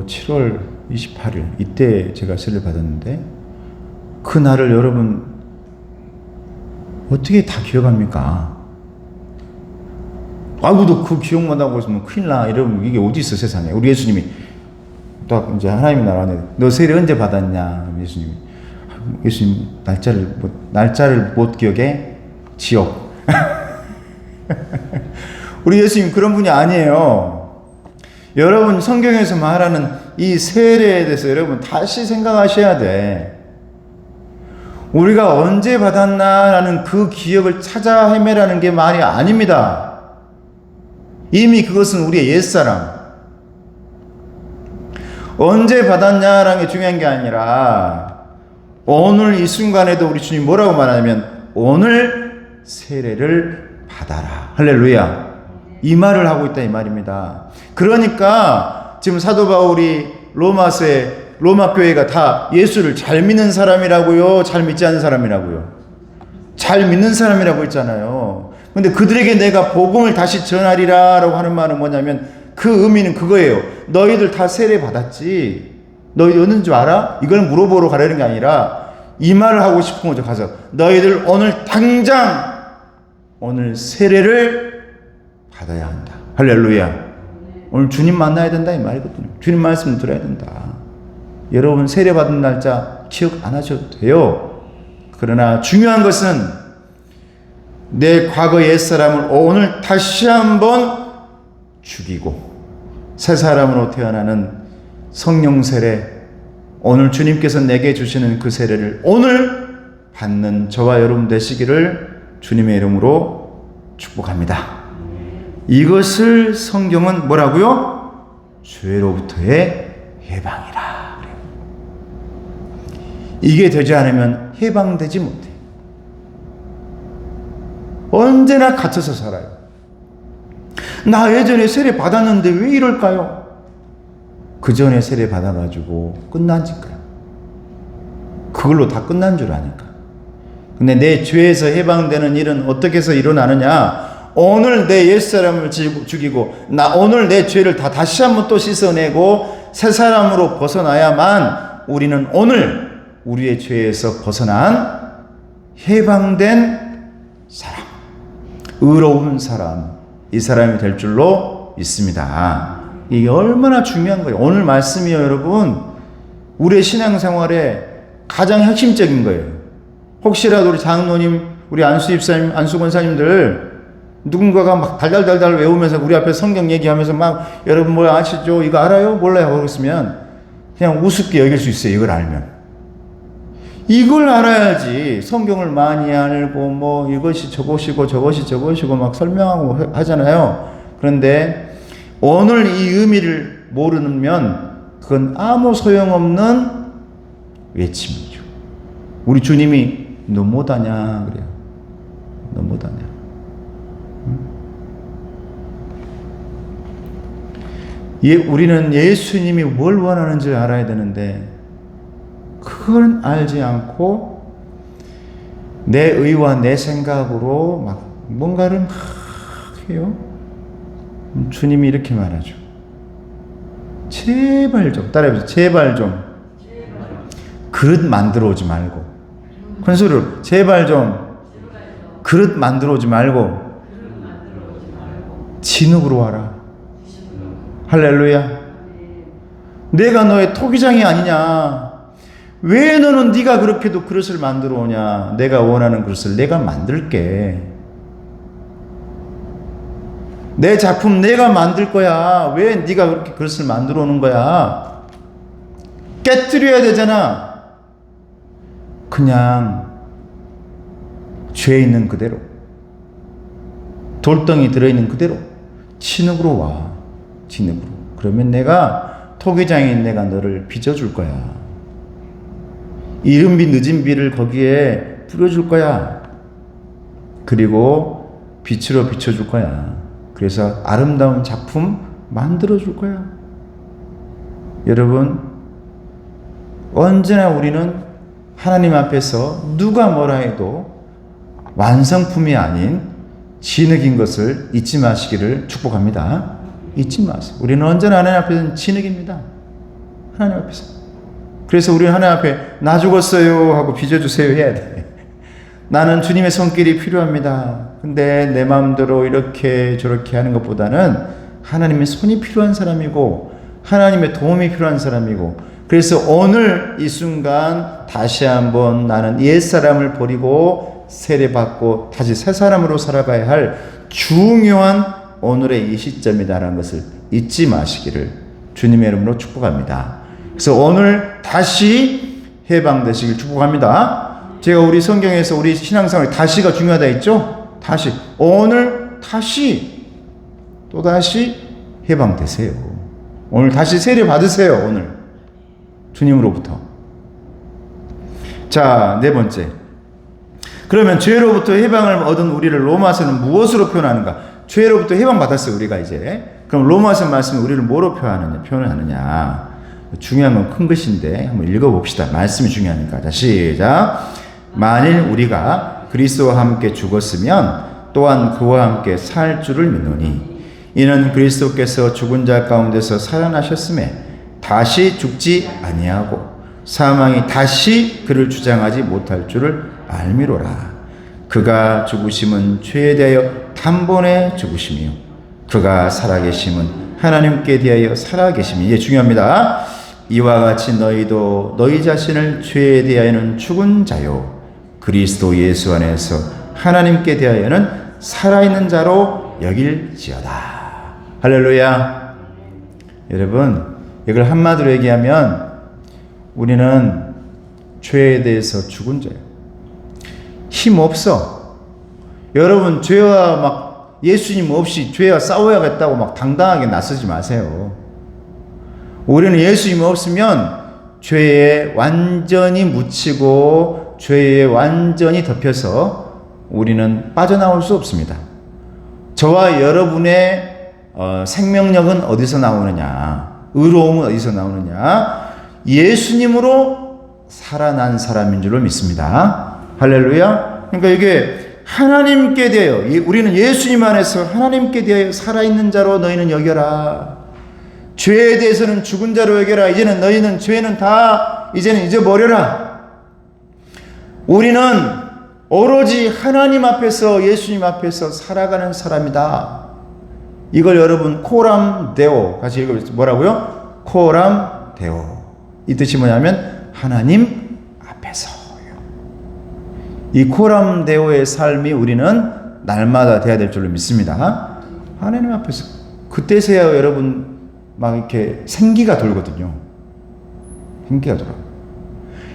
7월 28일 이때 제가 세례를 받았는데 그 날을 여러분 어떻게 다 기억합니까? 아무도 그 기억만 하고 있으면 큰일 나. 이러면 이게 어디 있어 세상에. 우리 예수님이 딱 이제 하나님이 나라네. 너 세례 언제 받았냐? 예수님 날짜를 못 기억해? 지옥. 우리 예수님 그런 분이 아니에요. 여러분 성경에서 말하는 이 세례에 대해서 여러분 다시 생각하셔야 돼. 우리가 언제 받았나라는 그 기억을 찾아 헤매라는 게 말이 아닙니다. 이미 그것은 우리의 옛사람. 언제 받았냐라는 게 중요한 게 아니라 오늘 이 순간에도 우리 주님 뭐라고 말하냐면 오늘 세례를 받아라. 할렐루야. 이 말을 하고 있다 이 말입니다. 그러니까 지금 사도 바울이 로마 교회가 다 예수를 잘 믿는 사람이라고요? 잘 믿지 않는 사람이라고요? 잘 믿는 사람이라고 했잖아요. 근데 그들에게 내가 복음을 다시 전하리라 라고 하는 말은 뭐냐면 그 의미는 그거예요. 너희들 다 세례 받았지? 너희들 어느 줄 알아? 이걸 물어보러 가려는 게 아니라 이 말을 하고 싶은 거죠. 가서 너희들 오늘 당장 오늘 세례를 받아야 한다. 할렐루야. 오늘 주님 만나야 된다 이 말이거든요. 주님 말씀을 들어야 된다. 여러분 세례 받은 날짜 기억 안 하셔도 돼요. 그러나 중요한 것은 내 과거 옛사람을 오늘 다시 한번 죽이고 새 사람으로 태어나는 성령 세례, 오늘 주님께서 내게 주시는 그 세례를 오늘 받는 저와 여러분 되시기를 주님의 이름으로 축복합니다. 이것을 성경은 뭐라고요? 죄로부터의 해방이라. 이게 되지 않으면 해방되지 못해. 언제나 갇혀서 살아요. 나 예전에 세례 받았는데 왜 이럴까요? 그 전에 세례 받아가지고 끝난지까요. 그걸로 다 끝난 줄 아니까. 근데 내 죄에서 해방되는 일은 어떻게 해서 일어나느냐? 오늘 내 옛사람을 죽이고 오늘 내 죄를 다시 한번 또 씻어내고 새 사람으로 벗어나야만 우리는 오늘 우리의 죄에서 벗어난 해방된 사람, 의로운 사람, 이 사람이 될 줄로 믿습니다. 이게 얼마나 중요한 거예요. 오늘 말씀이요 여러분 우리의 신앙생활에 가장 핵심적인 거예요. 혹시라도 우리 장로님, 우리 안수 집사님, 안수 권사님들 누군가가 막 달달달달 외우면서 우리 앞에 성경 얘기하면서 막 여러분 뭐 아시죠? 이거 알아요? 몰라요? 그랬으면 그냥 우습게 여길 수 있어요. 이걸 알면. 이걸 알아야지 성경을 많이 알고 뭐 이것이 저것이고 저것이 저것이고 막 설명하고 하잖아요. 그런데 오늘 이 의미를 모르면 그건 아무 소용없는 외침이죠. 우리 주님이 너 못하냐 그래요. 너 못하냐. 우리는 예수님이 뭘 원하는지 알아야 되는데 그걸 알지 않고 내 의와 내 생각으로 막 뭔가를 막 해요. 주님이 이렇게 말하죠. 제발 좀 따라해보세요. 제발 좀 그릇 만들어 오지 말고 큰 소리로 제발 좀 그릇 만들어 오지 말고 진흙으로 와라. 할렐루야. 내가 너의 토기장이 아니냐. 왜 너는 네가 그렇게도 그릇을 만들어 오냐. 내가 원하는 그릇을 내가 만들게. 내 작품 내가 만들 거야. 왜 네가 그렇게 그릇을 만들어 오는 거야. 깨트려야 되잖아. 그냥 죄 있는 그대로 돌덩이 들어있는 그대로 진흙으로 와. 진흙으로. 그러면 내가 토기장인 내가 너를 빚어줄 거야. 이른 비 늦은 비를 거기에 뿌려줄 거야. 그리고 빛으로 비춰줄 거야. 그래서 아름다운 작품 만들어줄 거야. 여러분, 언제나 우리는 하나님 앞에서 누가 뭐라 해도 완성품이 아닌 진흙인 것을 잊지 마시기를 축복합니다. 잊지 마세요. 우리는 언제나 하나님 앞에서는 진흙입니다. 하나님 앞에서. 그래서 우리는 하나님 앞에 나 죽었어요 하고 빚어주세요 해야 돼. 나는 주님의 손길이 필요합니다. 근데 내 마음대로 이렇게 저렇게 하는 것보다는 하나님의 손이 필요한 사람이고 하나님의 도움이 필요한 사람이고 그래서 오늘 이 순간 다시 한번 나는 옛사람을 버리고 세례받고 다시 새 사람으로 살아가야 할 중요한 오늘의 이 시점이다라는 것을 잊지 마시기를 주님의 이름으로 축복합니다. 그래서 오늘 다시 해방되시길 축복합니다. 제가 우리 성경에서 우리 신앙생활 다시가 중요하다 했죠? 다시. 오늘 다시 또다시 해방되세요. 오늘 다시 세례 받으세요. 오늘 주님으로부터. 자, 네 번째. 그러면 죄로부터 해방을 얻은 우리를 로마서는 무엇으로 표현하는가? 죄로부터 해방받았어요. 우리가 이제. 그럼 로마서 말씀이 우리를 뭐로 표현하느냐? 중요한 건 큰 것인데 한번 읽어봅시다. 말씀이 중요하니까. 자, 시작. 만일 우리가 그리스도와 함께 죽었으면 또한 그와 함께 살 줄을 믿노니 이는 그리스도께서 죽은 자 가운데서 살아나셨음에 다시 죽지 아니하고 사망이 다시 그를 주장하지 못할 줄을 알미로라. 그가 죽으심은 죄에 대하여 단번에 죽으심이요 그가 살아계심은 하나님께 대하여 살아계심이. 이게 중요합니다. 이와 같이 너희도 너희 자신을 죄에 대하여는 죽은 자요 그리스도 예수 안에서 하나님께 대하여는 살아있는 자로 여길지어다. 할렐루야. 여러분, 이걸 한마디로 얘기하면 우리는 죄에 대해서 죽은 자예요. 힘 없어. 여러분, 죄와 막 예수님 없이 죄와 싸워야겠다고 막 당당하게 나서지 마세요. 우리는 예수님 없으면 죄에 완전히 묻히고 죄에 완전히 덮여서 우리는 빠져나올 수 없습니다. 저와 여러분의 생명력은 어디서 나오느냐? 의로움은 어디서 나오느냐? 예수님으로 살아난 사람인 줄로 믿습니다. 할렐루야. 그러니까 이게 하나님께 대하여 우리는 예수님 안에서 하나님께 대하여 살아있는 자로 너희는 여겨라. 죄에 대해서는 죽은 자로 여겨라. 이제는 너희는 죄는 다 이제는 잊어버려라. 우리는 오로지 하나님 앞에서 예수님 앞에서 살아가는 사람이다. 이걸 여러분 코람 데오 같이 읽어보세요. 뭐라고요? 코람 데오. 이 뜻이 뭐냐면 하나님 앞에서요. 이 코람 데오의 삶이 우리는 날마다 돼야 될 줄로 믿습니다. 하나님 앞에서 그때서야 여러분 막 이렇게 생기가 돌거든요. 생기가 돌아.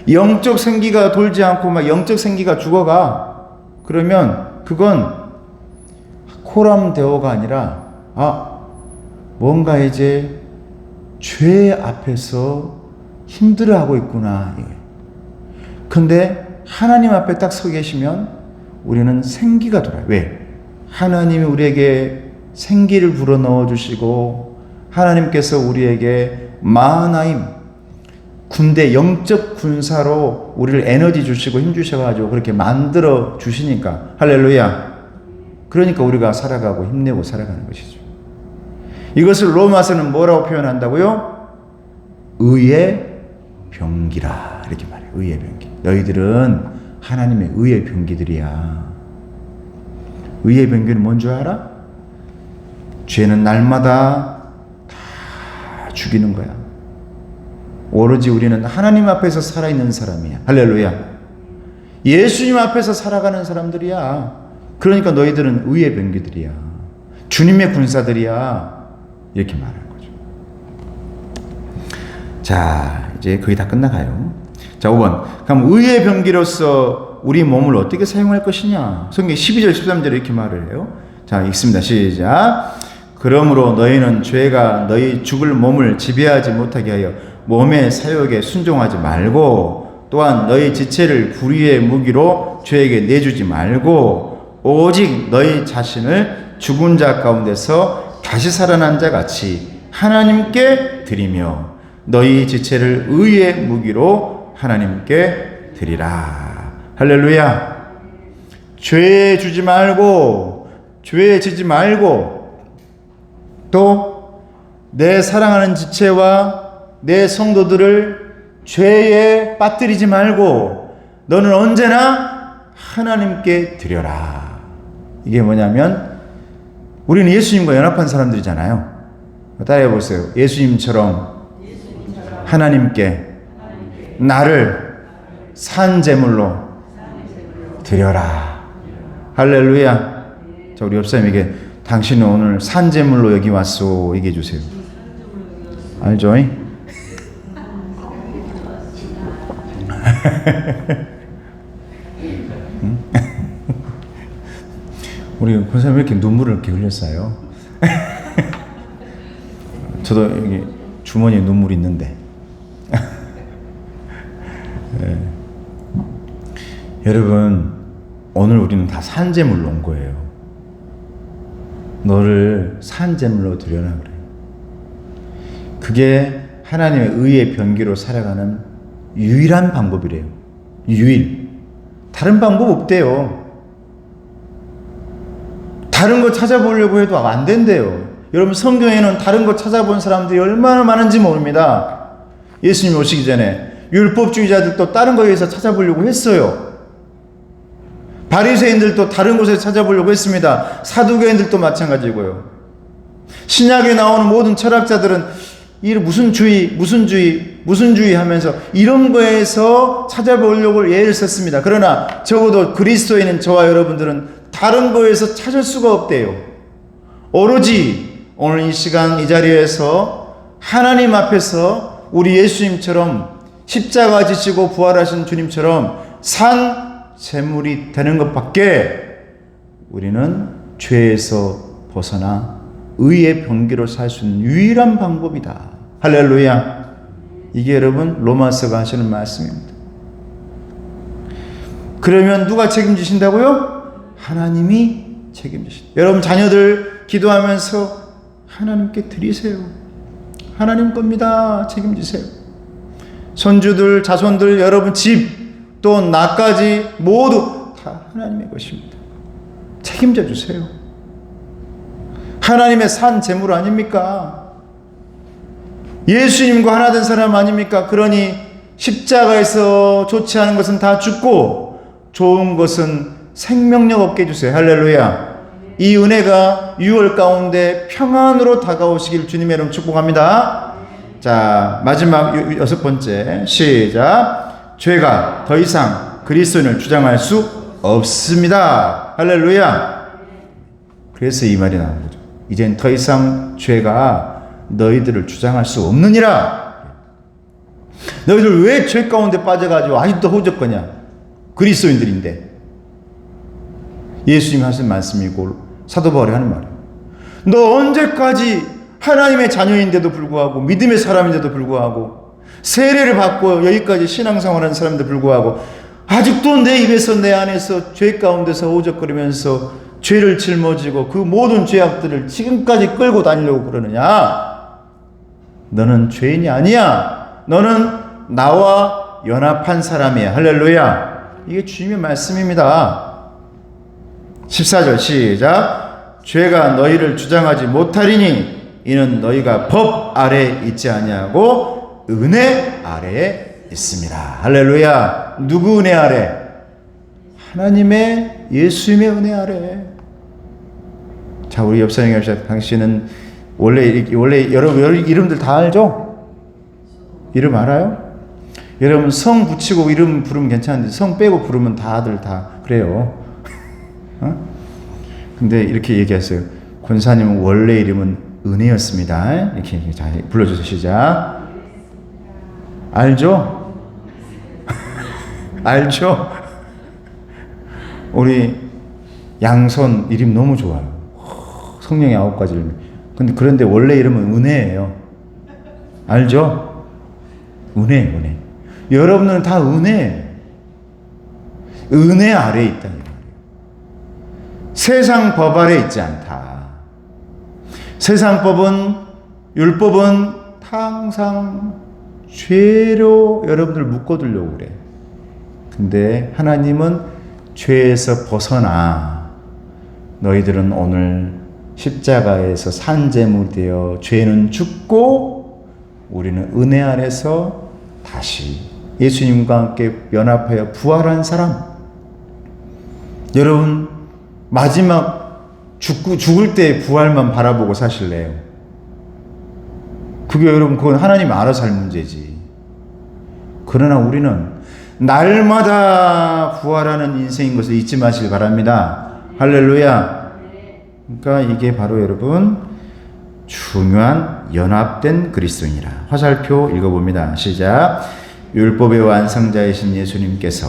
영적 생기가 돌지 않고 막 영적 생기가 죽어가. 그러면 그건 코람데오가 아니라 뭔가 이제 죄 앞에서 힘들어하고 있구나. 근데 하나님 앞에 딱 서 계시면 우리는 생기가 돌아요. 왜? 하나님이 우리에게 생기를 불어넣어 주시고 하나님께서 우리에게 마하나임 군대 영적 군사로 우리를 에너지 주시고 힘 주셔가지고 그렇게 만들어 주시니까 할렐루야. 그러니까 우리가 살아가고 힘내고 살아가는 것이죠. 이것을 로마서는 뭐라고 표현한다고요? 의의 병기라 이렇게 말해요. 의의 병기. 너희들은 하나님의 의의 병기들이야. 의의 병기는 뭔 줄 알아? 죄는 날마다 다 죽이는 거야. 오로지 우리는 하나님 앞에서 살아있는 사람이야. 할렐루야. 예수님 앞에서 살아가는 사람들이야. 그러니까 너희들은 의의 병기들이야. 주님의 군사들이야. 이렇게 말하는 거죠. 자, 이제 거의 다 끝나가요. 자, 5번. 그럼 의의 병기로서 우리 몸을 어떻게 사용할 것이냐? 성경 12절 13절에 이렇게 말을 해요. 자, 읽습니다. 시작. 그러므로 너희는 죄가 너희 죽을 몸을 지배하지 못하게 하여 몸의 사욕에 순종하지 말고 또한 너희 지체를 불의의 무기로 죄에게 내주지 말고 오직 너희 자신을 죽은 자 가운데서 다시 살아난 자 같이 하나님께 드리며 너희 지체를 의의 무기로 하나님께 드리라. 할렐루야. 죄에 주지 말고 죄에 지지 말고 또 내 사랑하는 지체와 내 성도들을 죄에 빠뜨리지 말고 너는 언제나 하나님께 드려라. 이게 뭐냐면 우리는 예수님과 연합한 사람들이잖아요. 따라해 보세요. 예수님처럼 하나님께 나를 산 제물로 드려라. 할렐루야. 자, 우리 옆사람에게 당신은 오늘 산 제물로 여기 왔소 얘기해 주세요. 알죠? 우리 권사님 왜 이렇게 눈물을 이렇게 흘렸어요? 저도 여기 주머니에 눈물이 있는데. 네. 여러분, 오늘 우리는 다 산제물로 온 거예요. 너를 산제물로 드려라 그래요. 그게 하나님의 의의 병기로 살아가는 유일한 방법이래요. 유일. 다른 방법 없대요. 다른 거 찾아보려고 해도 안 된대요. 여러분, 성경에는 다른 거 찾아본 사람들이 얼마나 많은지 모릅니다. 예수님 오시기 전에 율법주의자들도 다른 거에서 찾아보려고 했어요. 바리새인들도 다른 곳에서 찾아보려고 했습니다. 사두개인들도 마찬가지고요. 신약에 나오는 모든 철학자들은 이 무슨 주의 하면서 이런 거에서 찾아보려고 애를 썼습니다. 그러나 적어도 그리스도인은 저와 여러분들은 다른 거에서 찾을 수가 없대요. 오로지 오늘 이 시간 이 자리에서 하나님 앞에서 우리 예수님처럼 십자가 지시고 부활하신 주님처럼 산 제물이 되는 것밖에 우리는 죄에서 벗어나 의의 병기로 살 수 있는 유일한 방법이다. 할렐루야. 이게 여러분 로마서가 하시는 말씀입니다. 그러면 누가 책임지신다고요? 하나님이 책임지신다. 여러분 자녀들 기도하면서 하나님께 드리세요. 하나님 겁니다. 책임지세요. 손주들, 자손들, 여러분 집, 또 나까지 모두 다 하나님의 것입니다. 책임져 주세요. 하나님의 산 제물 아닙니까? 예수님과 하나 된 사람 아닙니까? 그러니 십자가에서 좋지 않은 것은 다 죽고 좋은 것은 생명력 없게 해주세요. 할렐루야. 이 은혜가 6월 가운데 평안으로 다가오시길 주님의 이름 축복합니다. 자, 마지막 6번째 시작. 죄가 더 이상 그리스도인을 주장할 수 없습니다. 할렐루야. 그래서 이 말이 나온 거죠. 이젠 더 이상 죄가 너희들을 주장할 수 없느니라. 너희들 왜 죄 가운데 빠져가지고 아직도 허우적거냐? 그리스도인들인데. 예수님이 하신 말씀이고 사도 바울이 하는 말이에요. 너 언제까지 하나님의 자녀인데도 불구하고, 믿음의 사람인데도 불구하고, 세례를 받고 여기까지 신앙생활하는 사람인데도 불구하고 아직도 내 입에서 내 안에서 죄 가운데서 허우적거리면서 죄를 짊어지고 그 모든 죄악들을 지금까지 끌고 다니려고 그러느냐? 너는 죄인이 아니야. 너는 나와 연합한 사람이야. 할렐루야. 이게 주님의 말씀입니다. 14절 시작. 죄가 너희를 주장하지 못하리니 이는 너희가 법 아래에 있지 아니하고 은혜 아래에 있습니다. 할렐루야. 누구 은혜 아래? 하나님의 예수님의 은혜 아래. 자, 우리 옆사람이 합시다. 당신은 원래 여러분 이름들 다 알죠? 이름 알아요? 여러분 성 붙이고 이름 부르면 괜찮은데 성 빼고 부르면 다들 다 그래요. 어? 근데 이렇게 얘기했어요. 권사님은 원래 이름은 은혜였습니다. 이렇게 자, 불러주세요. 시작. 알죠? 알죠? 우리 양손 이름 너무 좋아요. 성령의 9가지 이름. 그런데 원래 이름은 은혜예요. 알죠? 은혜. 여러분은 다 은혜 아래에 있다. 세상 법 아래 있지 않다. 세상 법은, 율법은 항상 죄로 여러분들 묶어두려고 그래. 근데 하나님은 죄에서 벗어나. 너희들은 오늘 십자가에서 산제물이 되어 죄는 죽고 우리는 은혜 안에서 다시 예수님과 함께 연합하여 부활한 사람. 여러분 마지막 죽을 때 부활만 바라보고 사실래요? 그게 여러분 그건 하나님이 알아서 할 문제지. 그러나 우리는 날마다 부활하는 인생인 것을 잊지 마시길 바랍니다. 할렐루야. 그러니까 이게 바로 여러분 중요한 연합된 그리스도인이라. 화살표 읽어봅니다. 시작. 율법의 완성자이신 예수님께서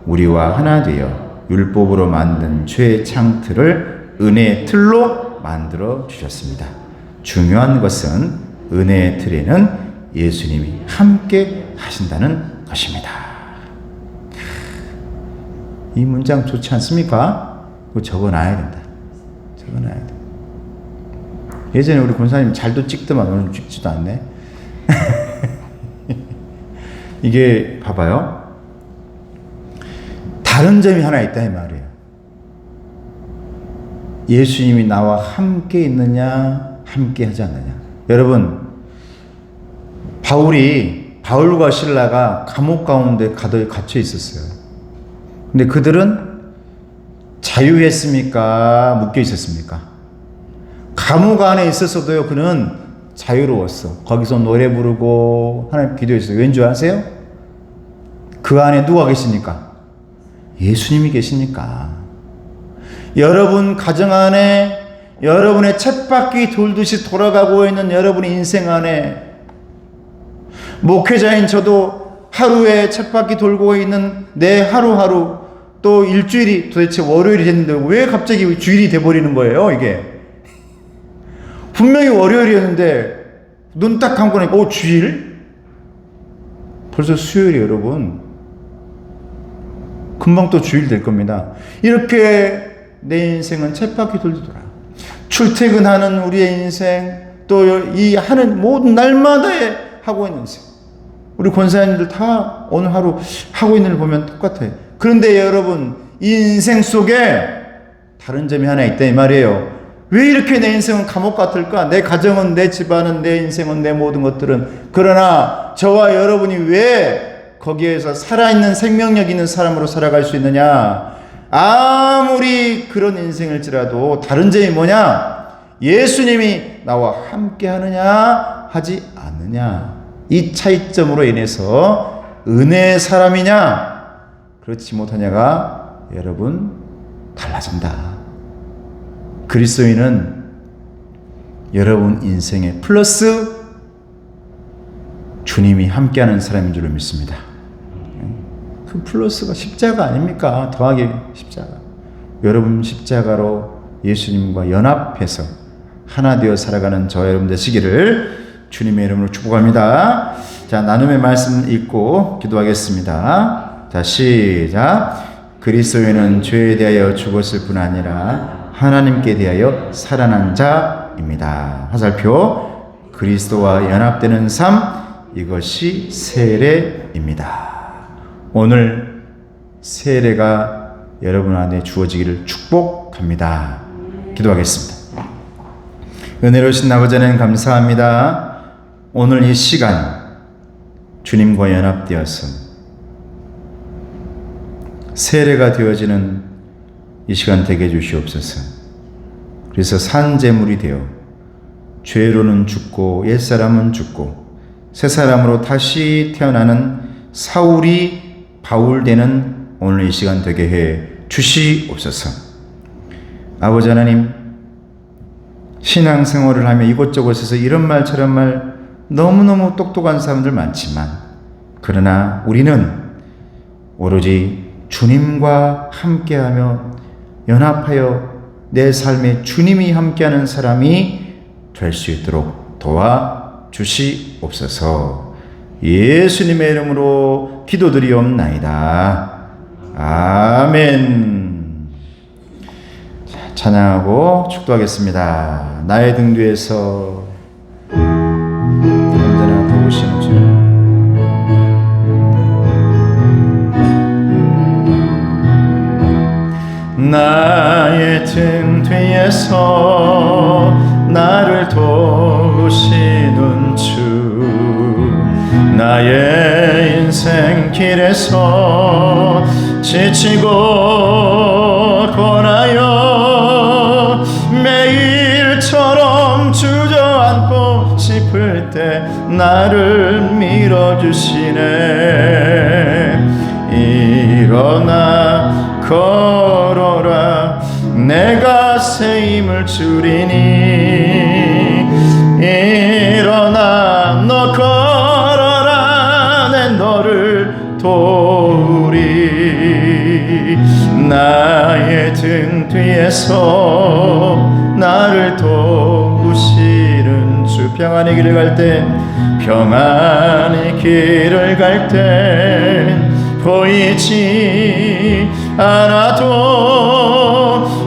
우리와 하나 되어 율법으로 만든 죄의 창틀을 은혜의 틀로 만들어 주셨습니다. 중요한 것은 은혜의 틀에는 예수님이 함께 하신다는 것입니다. 이 문장 좋지 않습니까? 그거 적어놔야 된다. 적어놔야 돼. 예전에 우리 권사님 잘도 찍더만 오늘 찍지도 않네. 이게 봐봐요. 다른 점이 하나 있다 이 말이에요. 예수님이 나와 함께 있느냐, 함께 하지 않느냐. 여러분, 바울과 실라가 감옥 가운데 갇혀 있었어요. 근데 그들은 자유했습니까? 묶여 있었습니까? 감옥 안에 있었어도요, 그는 자유로웠어. 거기서 노래 부르고 하나님 기도했어요. 왠 줄 아세요? 그 안에 누가 계십니까? 예수님이 계시니까. 여러분 가정 안에 여러분의 쳇바퀴 돌듯이 돌아가고 있는 여러분의 인생 안에 목회자인 저도 하루에 쳇바퀴 돌고 있는 내 하루하루 또 일주일이 도대체 월요일이 됐는데 왜 갑자기 주일이 돼버리는 거예요 이게. 분명히 월요일이었는데 눈 딱 감고 나니까 주일? 벌써 수요일이 여러분. 금방 또 주일 될 겁니다. 이렇게 내 인생은 쳇바퀴 돌리더라. 출퇴근하는 우리의 인생, 또 이 하는 모든 날마다의 하고 있는 인생. 우리 권사님들 다 오늘 하루 하고 있는 걸 보면 똑같아요. 그런데 여러분, 이 인생 속에 다른 점이 하나 있다 이 말이에요. 왜 이렇게 내 인생은 감옥 같을까? 내 가정은, 내 집안은, 내 인생은, 내 모든 것들은. 그러나 저와 여러분이 왜 거기에서 살아있는 생명력 있는 사람으로 살아갈 수 있느냐? 아무리 그런 인생일지라도 다른 점이 뭐냐? 예수님이 나와 함께 하느냐 하지 않느냐. 이 차이점으로 인해서 은혜의 사람이냐 그렇지 못하냐가 여러분 달라진다. 그 그리스도인은 여러분 인생에 플러스 주님이 함께하는 사람인 줄로 믿습니다. 그 플러스가 십자가 아닙니까? 더하기 십자가. 여러분 십자가로 예수님과 연합해서 하나 되어 살아가는 저와 여러분 되시기를 주님의 이름으로 축복합니다. 자, 나눔의 말씀 읽고 기도하겠습니다. 자, 시작. 그리스도인은 죄에 대하여 죽었을 뿐 아니라 하나님께 대하여 살아난 자입니다. 화살표. 그리스도와 연합되는 삶, 이것이 세례입니다. 오늘 세례가 여러분 안에 주어지기를 축복합니다. 기도하겠습니다. 은혜로우신 아버지 하나님 감사합니다. 오늘 이 시간 주님과 연합되어서 세례가 되어지는 이 시간 되게 해주시옵소서. 그래서 산제물이 되어 죄로는 죽고 옛사람은 죽고 새사람으로 다시 태어나는 사울이 바울 되는 오늘 이 시간 되게 해 주시옵소서. 아버지 하나님, 신앙생활을 하며 이곳저곳에서 이런 말 저런 말 너무너무 똑똑한 사람들 많지만, 그러나 우리는 오로지 주님과 함께하며 연합하여 내 삶에 주님이 함께하는 사람이 될 수 있도록 도와주시옵소서. 예수님의 이름으로 기도드리옵나이다. 아멘. 찬양하고 축도하겠습니다. 나의 등 뒤에서 언제나 도우시는 주. 나의 등 뒤에서 나를 도우시는 주, 나의 인생 길에서 지치고 권하여 매일처럼 주저앉고 싶을 때 나를 밀어주시네. 일어나 걸어라, 내가 새 힘을 주리니. 일어나 너 걸어라, 내 너를 도우리. 나의 등 뒤에서 나를 도우시는 주. 평안의 길을 갈 때, 평안의 길을 갈 때 보이지 않아도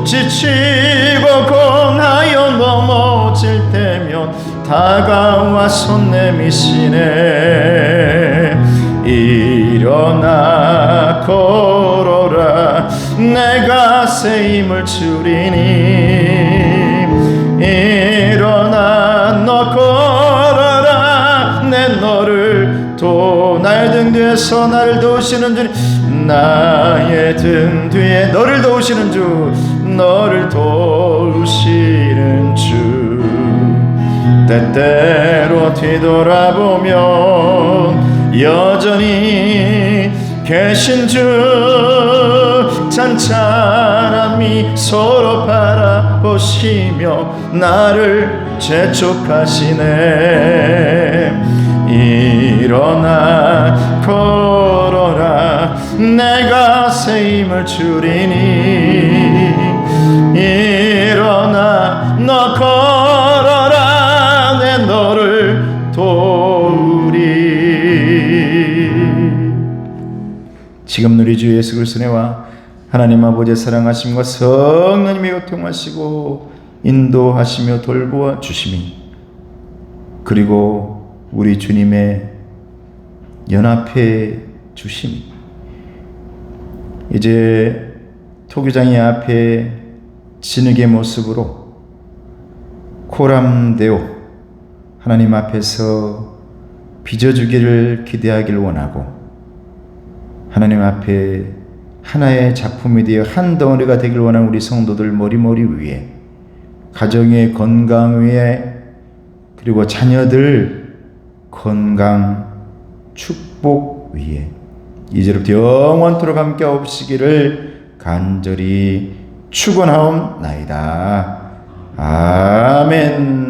지치고 권하여 넘어질 때면 다가와 손 내미시네. 일어나 걸어라, 내가 새 힘을 주리니. 일어나 너 걸어라, 내 너를 나의 등 뒤에서 나를 도우시는 주님. 나의 등 뒤에 너를 도우시는 주, 너를 도우시는 주. 때때로 뒤돌아보면 여전히 계신 주, 찬찬한 미소로 바라보시며 나를 재촉하시네. 일어나 걸어라, 내가 새 힘을 주리니. 일어나 너 걸어라, 내 너를 도우리. 지금 우리 주 예수 그리스도의 은혜와 하나님 아버지의 사랑하심과 성령님의 교통하시고 인도하시며 돌보아 주심이, 그리고 우리 주님의 연합해 주심이, 이제 토기장이 앞에 진흙의 모습으로 코람되어 하나님 앞에서 빚어주기를 기대하길 원하고, 하나님 앞에 하나의 작품이 되어 한 덩어리가 되길 원하는 우리 성도들 머리머리 위에, 가정의 건강 위에, 그리고 자녀들 건강 축복 위에 이제부터 영원토록 함께 없으시기를 간절히 축원하옵나이다. 아멘.